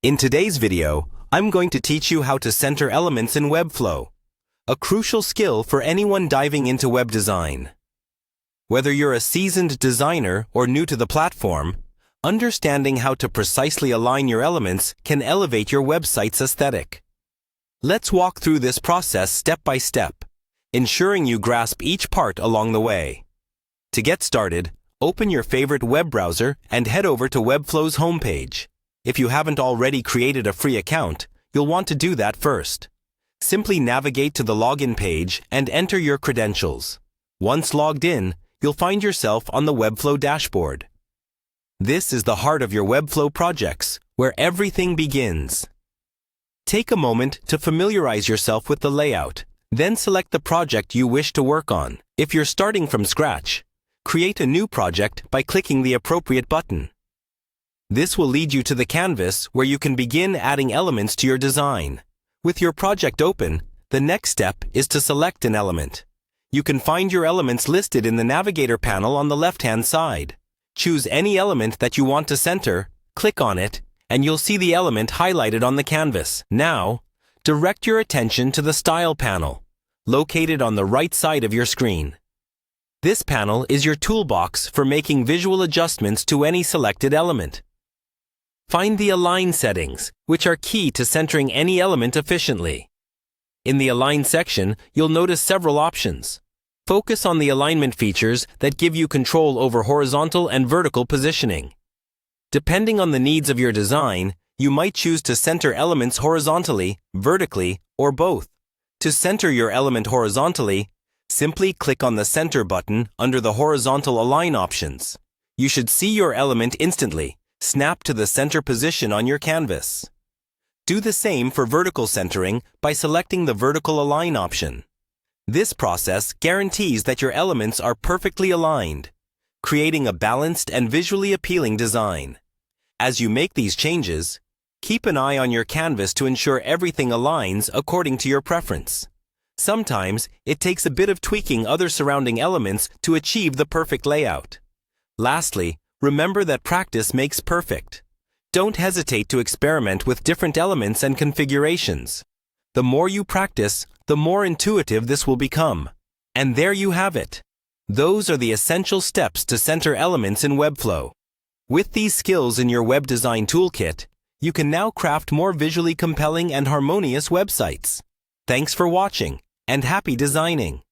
In today's video, I'm going to teach you how to center elements in Webflow, a crucial skill for anyone diving into web design. Whether you're a seasoned designer or new to the platform, understanding how to precisely align your elements can elevate your website's aesthetic. Let's walk through this process step by step, ensuring you grasp each part along the way. To get started, open your favorite web browser and head over to Webflow's homepage. If you haven't already created a free account, you'll want to do that first. Simply navigate to the login page and enter your credentials. Once logged in, you'll find yourself on the Webflow dashboard. This is the heart of your Webflow projects, where everything begins. Take a moment to familiarize yourself with the layout, then select the project you wish to work on. If you're starting from scratch, create a new project by clicking the appropriate button. This will lead you to the canvas where you can begin adding elements to your design. With your project open, the next step is to select an element. You can find your elements listed in the navigator panel on the left-hand side. Choose any element that you want to center, click on it, and you'll see the element highlighted on the canvas. Now, direct your attention to the Style panel, located on the right side of your screen. This panel is your toolbox for making visual adjustments to any selected element. Find the Align settings, which are key to centering any element efficiently. In the Align section, you'll notice several options. Focus on the alignment features that give you control over horizontal and vertical positioning. Depending on the needs of your design, you might choose to center elements horizontally, vertically, or both. To center your element horizontally, simply click on the Center button under the Horizontal Align options. You should see your element instantly. Snap to the center position on your canvas. Do the same for vertical centering by selecting the Vertical Align option. This process guarantees that your elements are perfectly aligned, creating a balanced and visually appealing design. As you make these changes, keep an eye on your canvas to ensure everything aligns according to your preference. Sometimes, it takes a bit of tweaking other surrounding elements to achieve the perfect layout. Lastly, remember that practice makes perfect. Don't hesitate to experiment with different elements and configurations. The more you practice, the more intuitive this will become. And there you have it. Those are the essential steps to center elements in Webflow. With these skills in your web design toolkit, you can now craft more visually compelling and harmonious websites. Thanks for watching, and happy designing!